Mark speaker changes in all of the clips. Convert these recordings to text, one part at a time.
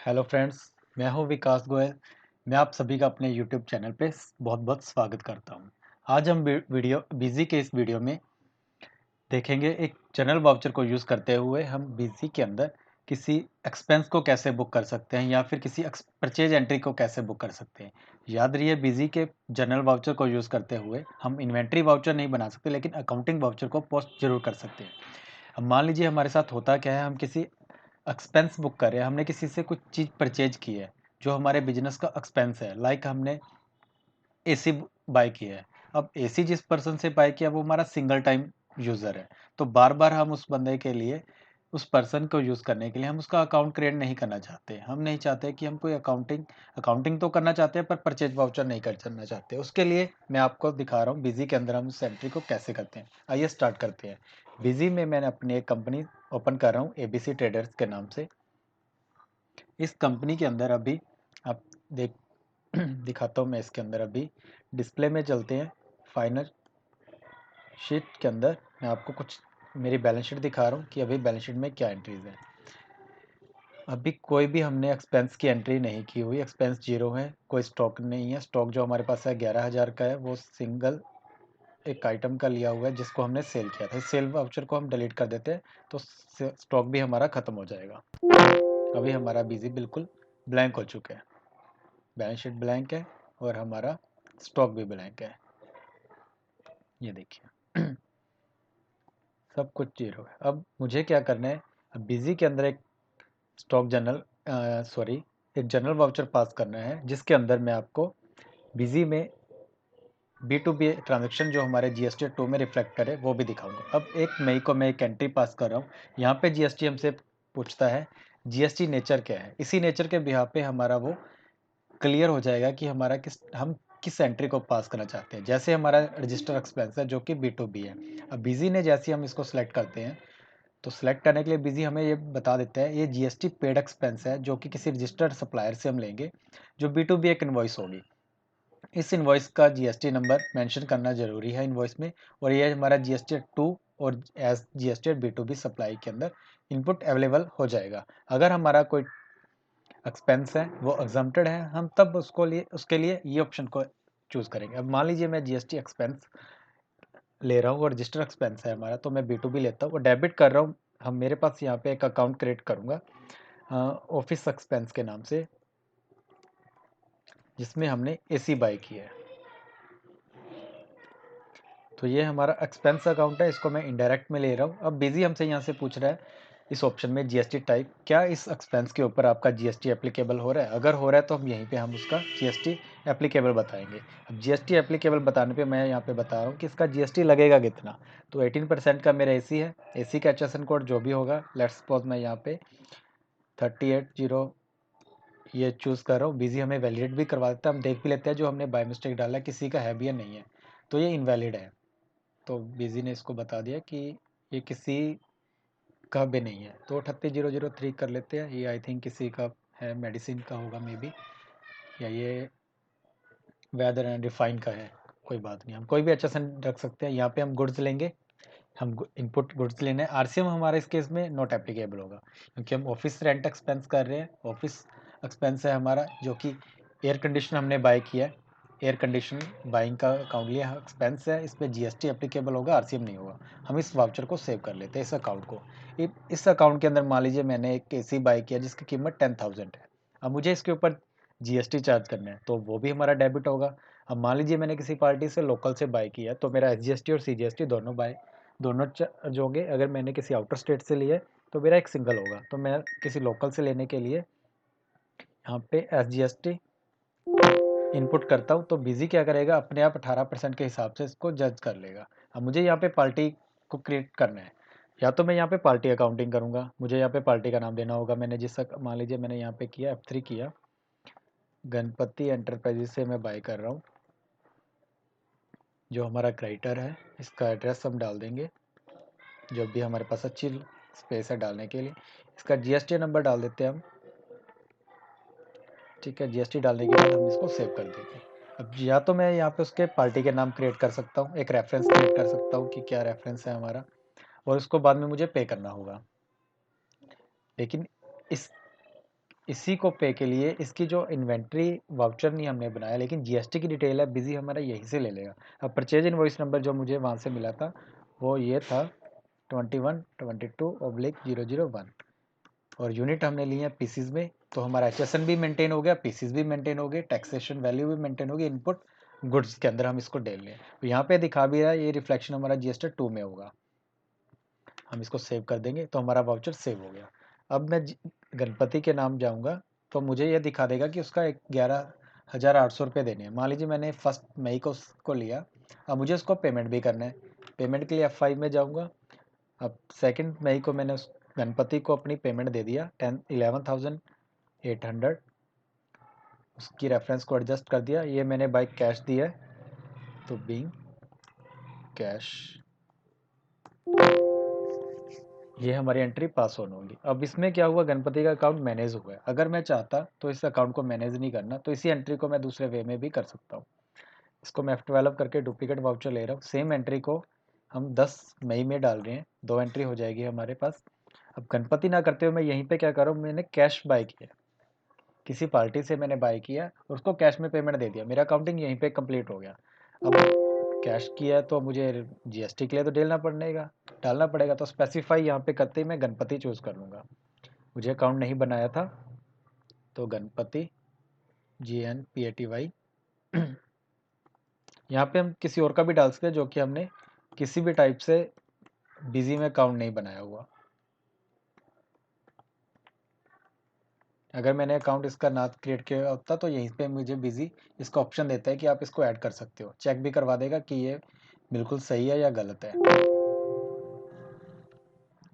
Speaker 1: Hello friends, मैं हूं विकास गोयल। मैं आप सभी का अपने यूट्यूब चैनल पे बहुत बहुत स्वागत करता हूं। आज हम वीडियो बिजी के इस वीडियो में देखेंगे एक जनरल वाउचर को यूज़ करते हुए हम बिजी के अंदर किसी एक्सपेंस को कैसे बुक कर सकते हैं या फिर किसी परचेज एंट्री को कैसे बुक कर सकते हैं। याद रहिए, बिजी के जनरल वाउचर को यूज़ करते हुए हम इन्वेंट्री वाउचर नहीं बना सकते, लेकिन अकाउंटिंग वाउचर को पोस्ट जरूर कर सकते हैं। अब मान लीजिए हमारे साथ होता क्या है, हम किसी एक्सपेंस बुक कर रहे हैं, हमने किसी से कुछ चीज़ परचेज की है जो हमारे बिजनेस का एक्सपेंस है। लाइक हमने एसी बाय किया है। अब एसी जिस पर्सन से बाय किया वो हमारा सिंगल टाइम यूज़र है, तो बार बार हम उस बंदे के लिए, उस पर्सन को यूज़ करने के लिए हम उसका अकाउंट क्रिएट नहीं करना चाहते। हम नहीं चाहते कि हम कोई अकाउंटिंग तो करना चाहते हैं पर परचेज वाउचर नहीं करना चाहते। उसके लिए मैं आपको दिखा रहा हूँ बिजी के अंदर हम उस एंट्री को कैसे करते हैं। आइए स्टार्ट करते हैं। बिजी में मैंने अपनी एक कंपनी ओपन कर रहा हूँ एबीसी ट्रेडर्स के नाम से। इस कंपनी के अंदर अभी आप देख दिखाता हूँ मैं इसके अंदर। अभी डिस्प्ले में चलते हैं। फाइनल शीट के अंदर मैं आपको कुछ मेरी बैलेंस शीट दिखा रहा हूँ कि अभी बैलेंस शीट में क्या एंट्रीज हैं। अभी कोई भी हमने एक्सपेंस की एंट्री नहीं की हुई, एक्सपेंस जीरो है, कोई स्टॉक नहीं है। स्टॉक जो हमारे पास है 11,000 का है, वो सिंगल एक आइटम का लिया हुआ है जिसको हमने सेल किया था। इस सेल वाउचर को हम डिलीट कर देते हैं तो स्टॉक भी हमारा ख़त्म हो जाएगा। अभी हमारा बिजी बिल्कुल ब्लैंक हो चुका है, बैलेंस शीट ब्लैंक है और हमारा स्टॉक भी ब्लैंक है। ये देखिए सब कुछ जीरो है। अब मुझे क्या करना है, अब बिजी के अंदर एक स्टॉक जनरल एक जनरल वाउचर पास करना है जिसके अंदर मैं आपको बिजी में B2B ट्रांजेक्शन जो हमारे GST 2 में रिफ्लेक्ट करे वो भी दिखाऊंगा। अब 1 मई को मैं एक एंट्री पास कर रहा हूँ। यहाँ पे GST हमसे पूछता है GST नेचर क्या है। इसी नेचर के बिहाफ पे हमारा वो क्लियर हो जाएगा कि हम किस एंट्री को पास करना चाहते हैं। जैसे हमारा रजिस्टर एक्सपेंस है जो कि B2B है। अब बिजी ने जैसे हम इसको सिलेक्ट करते हैं तो सिलेक्ट करने के लिए बिजी हमें ये बता देता है ये GST पेड एक्सपेंस है जो कि किसी रजिस्टर्ड सप्लायर से हम लेंगे, जो B2B एक इन्वॉइस होगी। इस इन्वॉइस का GST नंबर मेंशन करना जरूरी है इन्वॉइस में, और ये हमारा GST 2 और एज GST B2B सप्लाई के अंदर इनपुट अवेलेबल हो जाएगा। अगर हमारा कोई एक्सपेंस है वो एग्जम्प्टेड है, हम तब उसके लिए ये ऑप्शन को चूज़ करेंगे। अब मान लीजिए मैं GST एक्सपेंस ले रहा हूँ और रजिस्टर एक्सपेंस है हमारा, तो मैं B2B लेता हूँ और डेबिट कर रहा हूँ। हम मेरे पास यहाँ पे एक अकाउंट क्रिएट करूँगा ऑफिस एक्सपेंस के नाम से, जिसमें हमने एसी बाय किया है। तो ये हमारा एक्सपेंस अकाउंट है, इसको मैं इनडायरेक्ट में ले रहा हूँ। अब बिजी हमसे यहाँ से पूछ रहा है इस ऑप्शन में GST टाइप, क्या इस एक्सपेंस के ऊपर आपका GST एप्लीकेबल हो रहा है। अगर हो रहा है तो हम यहीं पे हम उसका GST एप्लीकेबल बताएंगे। अब GST एप्लीकेबल बताने पे मैं यहाँ पे बता रहा हूँ कि इसका GST लगेगा कितना। तो 18% का मेरा AC है। AC का HSN कोड जो भी होगा, लेट्स सपोज मैं यहाँ पे 380 ये चूज़ कर रहा हूँ। बिजी हमें वैलिडेट भी करवा देता है, हम देख भी लेते हैं जो हमने बाय मिस्टेक डाला किसी का है भी या नहीं है। तो ये इनवैलिड है, तो बिजी ने इसको बता दिया कि ये किसी का भी नहीं है। तो 38003 कर लेते हैं। ये आई थिंक किसी का है, मेडिसिन का होगा मे बी, या ये वेदर एंड रिफाइन का है। कोई बात नहीं, हम कोई भी अच्छा सा रख सकते हैं। यहाँ पे हम गुड्स लेंगे, हम इनपुट गुड्स लेने हैं। RCM हमारा इस केस में नॉट एप्लीकेबल होगा क्योंकि हम ऑफिस रेंट एक्सपेंस कर रहे हैं। ऑफिस एक्सपेंस है हमारा जो कि एयर कंडीशनर हमने बाय किया है। एयर कंडीशन बाइंग का अकाउंट लिया एक्सपेंस है, इस पर GST एप्लीकेबल होगा, RCM नहीं होगा। हम इस वाउचर को सेव कर लेते हैं इस अकाउंट को। इस अकाउंट के अंदर मान लीजिए मैंने एक AC बाय किया जिसकी कीमत 10,000 है। अब मुझे इसके ऊपर GST चार्ज करना है तो वो भी हमारा डेबिट होगा। अब मान लीजिए मैंने किसी पार्टी से लोकल से बाय किया है तो मेरा SGST और CGST दोनों चार्ज होंगे। अगर मैंने किसी आउटर स्टेट से लिया है तो मेरा एक सिंगल होगा। तो मैं किसी लोकल से लेने के लिए यहाँ पे SGST इनपुट करता हूँ तो बिजी क्या करेगा, अपने आप 18% के हिसाब से इसको जज कर लेगा। अब मुझे यहाँ पे पार्टी को क्रिएट करना है, या तो मैं यहाँ पे पार्टी अकाउंटिंग करूँगा। मुझे यहाँ पे पार्टी का नाम देना होगा। मैंने मान लीजिए मैंने यहाँ पे किया F3 किया, गणपति एंटरप्राइजेस से मैं बाय कर रहा हूँ। जो हमारा क्रेडिटर है इसका एड्रेस हम डाल देंगे, जो भी हमारे पास अच्छी स्पेस है डालने के लिए। इसका GST नंबर डाल देते हैं हम, ठीक है। GST डालने के बाद हम इसको सेव कर देंगे। अब या तो मैं यहाँ पे उसके पार्टी के नाम क्रिएट कर सकता हूँ, एक रेफरेंस क्रिएट कर सकता हूँ कि क्या रेफरेंस है हमारा, और उसको बाद में मुझे पे करना होगा। लेकिन इस इसी को पे के लिए इसकी जो इन्वेंट्री वाउचर नहीं हमने बनाया, लेकिन जीएसटी की डिटेल है, बिजी हमारा यहीं से ले लेगा। अब परचेज इनवॉइस नंबर जो मुझे वहाँ से मिला था वो ये था 2122/001 और यूनिट हमने लिए हैं पीसीज में, तो हमारा एचएसएन भी मेंटेन हो गया, पीसीज भी मेंटेन हो गए, टैक्सेशन वैल्यू भी मेंटेन होगी, इनपुट गुड्स के अंदर हम इसको डाल लें। तो यहाँ पे दिखा भी रहा है, ये रिफ्लेक्शन हमारा जीएसटी 2 में होगा। हम इसको सेव कर देंगे तो हमारा वाउचर सेव हो गया। अब मैं गणपति के नाम जाऊँगा तो मुझे ये दिखा देगा कि उसका 11,800 रुपये देने हैं। मान लीजिए मैंने 1 मई को उसको लिया, अब मुझे उसको पेमेंट भी करना है। पेमेंट के लिए F5 में जाऊँगा। अब 2 मई को मैंने उस गणपति को अपनी पेमेंट दे दिया 11,800, उसकी रेफरेंस को एडजस्ट कर दिया। ये मैंने बाय कैश दिया है, तो बीइंग कैश ये हमारी एंट्री पास ऑन होगी। अब इसमें क्या हुआ, गणपति का अकाउंट मैनेज हो गया। अगर मैं चाहता तो इस अकाउंट को मैनेज नहीं करना, तो इसी एंट्री को मैं दूसरे वे में भी कर सकता हूँ। इसको मैं F12 करके डुप्लीकेट वाउचर ले रहा हूँ। सेम एंट्री को हम 10 मई में डाल रहे हैं, 2 एंट्री हो जाएगी हमारे पास। अब गणपति ना करते हुए मैं यहीं पे क्या कर रहा हूँ, मैंने कैश बाय किया, किसी पार्टी से मैंने बाय किया और उसको कैश में पेमेंट दे दिया, मेरा अकाउंटिंग यहीं पे कंप्लीट हो गया। अब कैश किया है तो मुझे जीएसटी के लिए तो डालना पड़ेगा, तो स्पेसिफाई यहाँ पे करते ही मैं गणपति चूज़ कर लूँगा। मुझे अकाउंट नहीं बनाया था, तो गणपति GNPATY यहाँ पे हम किसी और का भी डाल सकते हैं जो कि हमने किसी भी टाइप से बिजी में अकाउंट नहीं बनाया हुआ। अगर मैंने अकाउंट इसका ना क्रिएट किया होता तो यहीं पे मुझे बिजी इसका ऑप्शन देता है कि आप इसको ऐड कर सकते हो, चेक भी करवा देगा कि ये बिल्कुल सही है या गलत है।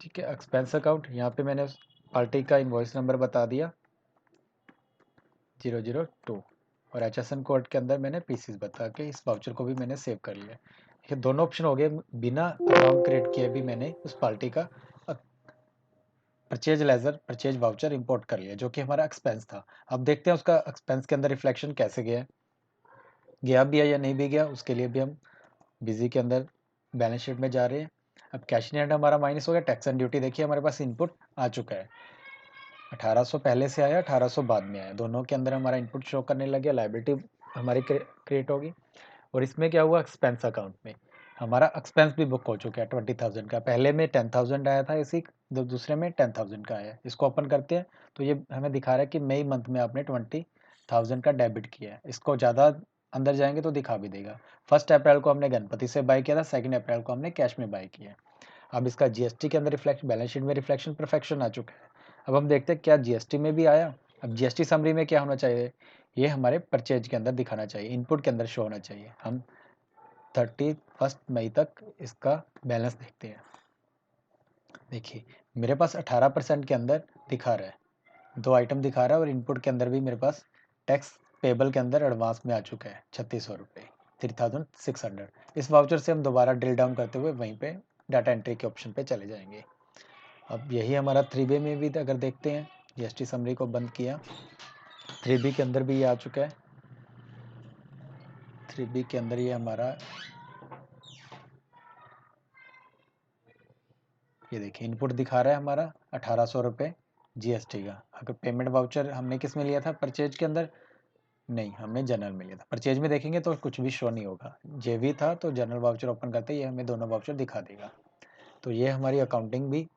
Speaker 1: ठीक है, एक्सपेंस अकाउंट यहाँ पे मैंने उस पार्टी का इनवॉइस नंबर बता दिया 002 और HSN कोड के अंदर मैंने पीसीस बता के इस वाउचर को भी मैंने सेव कर लिया। ये दोनों ऑप्शन हो गए, बिना अकाउंट क्रिएट किए भी मैंने उस पार्टी का परचेज वाउचर इंपोर्ट कर लिया, जो कि हमारा एक्सपेंस था। अब देखते हैं उसका एक्सपेंस के अंदर रिफ्लेक्शन कैसे गया भी है या नहीं भी गया। उसके लिए भी हम बिजी के अंदर बैलेंस शीट में जा रहे हैं। अब कैश इन हैंड हमारा माइनस हो गया। टैक्स एंड ड्यूटी देखिए हमारे पास इनपुट आ चुका है, 1800 पहले से आया, 1800 बाद में आया, दोनों के अंदर हमारा इनपुट शो करने लग गया, लाइबिलिटी हमारी क्रिएट होगी। और इसमें क्या हुआ, एक्सपेंस अकाउंट में हमारा एक्सपेंस भी बुक हो चुका है 20,000 का। पहले में 10,000 आया था, इसी दूसरे में 10,000 का आया। इसको ओपन करते हैं तो ये हमें दिखा रहा है कि मई मंथ में आपने 20,000 का डेबिट किया है। इसको ज़्यादा अंदर जाएंगे तो दिखा भी देगा। 1 अप्रैल को हमने गणपति से बाय किया था, 2 अप्रैल को हमने कैश में बाय किया। अब इसका जीएसटी के अंदर रिफ्लेक्शन, बैलेंस शीट में रिफ्लेक्शन परफेक्शन आ चुका है। अब हम देखते हैं क्या जीएसटी में भी आया। अब जीएसटी समरी में क्या होना चाहिए, ये हमारे परचेज के अंदर दिखाना चाहिए, इनपुट के अंदर शो होना चाहिए। हम 31 मई तक इसका बैलेंस देखते हैं। देखिए मेरे पास 18% के अंदर दिखा रहा है, 2 आइटम दिखा रहा है और इनपुट के अंदर भी मेरे पास टैक्स पेबल के अंदर एडवांस में आ चुका है 3600 रुपये, 3600। इस वाउचर से हम दोबारा ड्रिल डाउन करते हुए वहीं पे डाटा एंट्री के ऑप्शन पे चले जाएंगे। अब यही हमारा 3B में भी अगर देखते हैं, जीएसटी समरी को बंद किया, 3B के अंदर भी ये आ चुका है। 3B के अंदर ये हमारा, ये देखिए इनपुट दिखा रहा है हमारा 1800 रुपये जीएसटी का। अगर पेमेंट वाउचर हमने किस में लिया था, परचेज के अंदर नहीं, हमने जनरल में लिया था। परचेज में देखेंगे तो कुछ भी शो नहीं होगा, जेवी था तो जनरल वाउचर ओपन करते ही हमें दोनों वाउचर दिखा देगा। तो ये हमारी अकाउंटिंग भी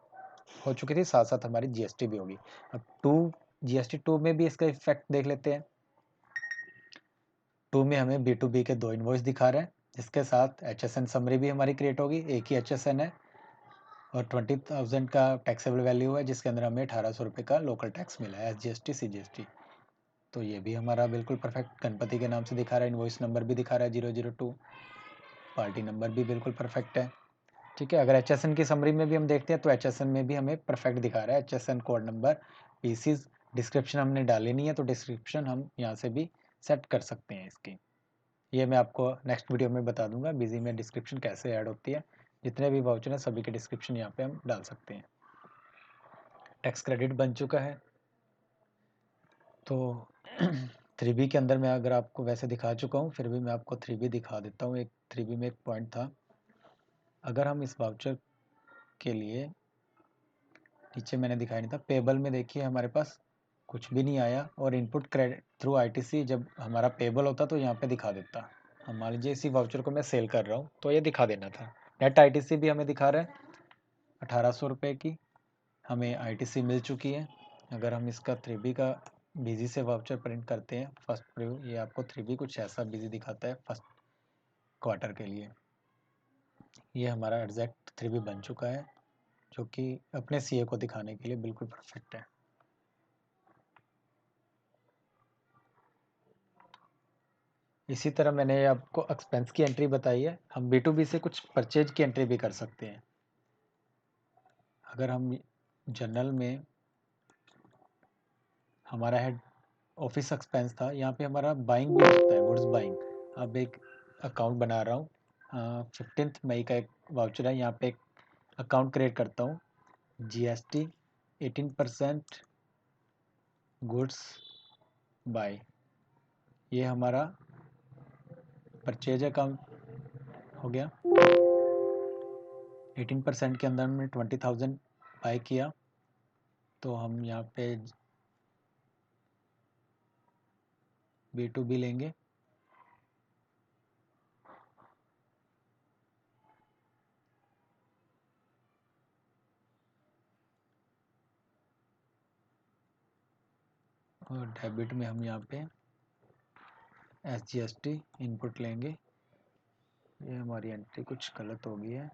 Speaker 1: हो चुकी थी, साथ साथ हमारी जीएसटी भी होगी। अब जीएसटी 2 में भी इसका इफेक्ट देख लेते हैं। 2 में हमें B2B के 2 इनवॉइस दिखा रहे हैं, जिसके साथ HSN समरी भी हमारी क्रिएट होगी। एक ही HSN है और 20,000 का टैक्सेबल वैल्यू है, जिसके अंदर हमें 1800 रुपये का लोकल टैक्स मिला है, SGST CGST। तो ये भी हमारा बिल्कुल परफेक्ट गणपति के नाम से दिखा रहा है। इनवॉइस नंबर भी दिखा रहा है 002, पार्टी नंबर भी बिल्कुल परफेक्ट है। ठीक है, अगर HSN की समरी में भी हम देखते हैं तो HSN में भी हमें परफेक्ट दिखा रहा है। HSN code number, pieces, description हमने डाली नहीं है तो डिस्क्रिप्शन हम यहाँ से भी सेट कर सकते हैं इसकी। ये मैं आपको नेक्स्ट वीडियो में बता दूंगा बिजी में डिस्क्रिप्शन कैसे ऐड होती है। जितने भी वाउचर हैं सभी के डिस्क्रिप्शन यहाँ पे हम डाल सकते हैं। टैक्स क्रेडिट बन चुका है। तो 3B के अंदर मैं अगर आपको वैसे दिखा चुका हूँ, फिर भी मैं आपको 3B दिखा देता हूँ। 3B में एक पॉइंट था, अगर हम इस वाउचर के लिए, नीचे मैंने दिखाया नहीं था, पेबल में देखिए हमारे पास कुछ भी नहीं आया। और इनपुट क्रेडिट थ्रू आईटीसी जब हमारा पेबल होता तो यहाँ पे दिखा देता। अब मान लीजिए इसी वाउचर को मैं सेल कर रहा हूँ तो ये दिखा देना था। नेट आईटीसी भी हमें दिखा रहा है 1800 रुपये की हमें आईटीसी मिल चुकी है। अगर हम इसका 3B का बिजी से वाउचर प्रिंट करते हैं फर्स्ट प्रीव्यू, ये आपको 3B कुछ ऐसा बिजी दिखाता है फर्स्ट क्वार्टर के लिए। ये हमारा एग्जैक्ट 3B बन चुका है जो कि अपने सीए को दिखाने के लिए बिल्कुल परफेक्ट है। इसी तरह मैंने आपको एक्सपेंस की एंट्री बताई है। हम B2B से कुछ परचेज की एंट्री भी कर सकते हैं। अगर हम जनरल में हमारा है ऑफिस एक्सपेंस था, यहाँ पे हमारा बाइंग भी हो सकता है, गुड्स बाइंग। अब एक अकाउंट बना रहा हूँ, 15 मई का एक वाउचर है, यहाँ पे एक अकाउंट क्रिएट करता हूँ। GST 18% गुड्स बाय, ये हमारा परचेज अकाउंट हो गया। 18% के अंदर हमने 20,000 बाय किया तो हम यहाँ पे B2B लेंगे। और डेबिट में हम यहाँ पे SGST इनपुट लेंगे। ये हमारी एंट्री कुछ गलत हो गई है।